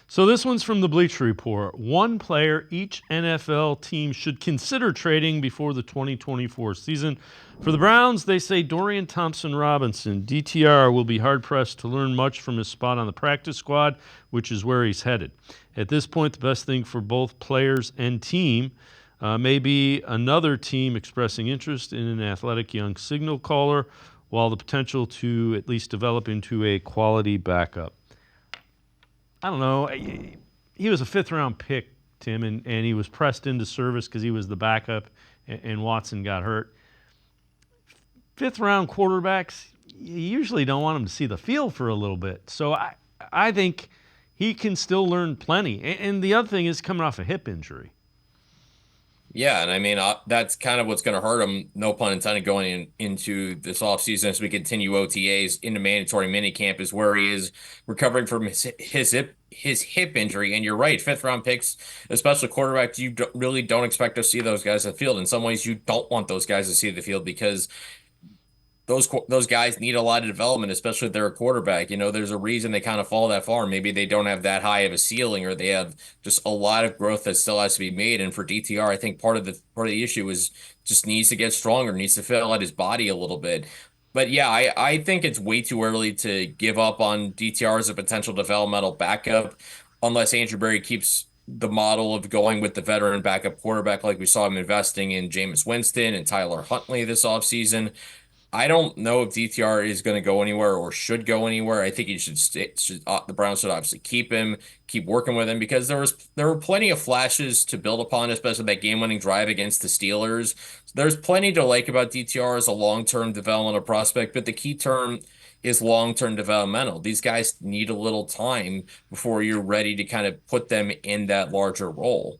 So this one's from the Bleacher Report. One player each NFL team should consider trading before the 2024 season. For the Browns, they say Dorian Thompson-Robinson. DTR will be hard-pressed to learn much from his spot on the practice squad, which is where he's headed. At this point, the best thing for both players and team may be another team expressing interest in an athletic young signal caller, while the potential to at least develop into a quality backup. I don't know. He was a fifth-round pick, Tim, and he was pressed into service because he was the backup, and Watson got hurt. Fifth-round quarterbacks, you usually don't want them to see the field for a little bit. So I think he can still learn plenty. And the other thing is coming off a hip injury. Yeah, and I mean that's kind of what's going to hurt him, no pun intended, going into this offseason as we continue OTAs into mandatory minicamp is where he is recovering from his hip injury. And you're right, fifth round picks, especially quarterbacks, really don't expect to see those guys on the field. In some ways, you don't want those guys to see the field because those guys need a lot of development, especially if they're a quarterback. You know, there's a reason they kind of fall that far. Maybe they don't have that high of a ceiling, or they have just a lot of growth that still has to be made. And for DTR, I think part of the issue is just needs to get stronger, needs to fill out his body a little bit. But yeah, I think it's way too early to give up on DTR as a potential developmental backup, unless Andrew Berry keeps the model of going with the veteran backup quarterback, like we saw him investing in Jameis Winston and Tyler Huntley this offseason. I don't know if DTR is going to go anywhere or should go anywhere. I think he should stay. The Browns should obviously keep him, keep working with him because there were plenty of flashes to build upon, especially that game-winning drive against the Steelers. So there's plenty to like about DTR as a long-term developmental prospect, but the key term is long-term developmental. These guys need a little time before you're ready to kind of put them in that larger role.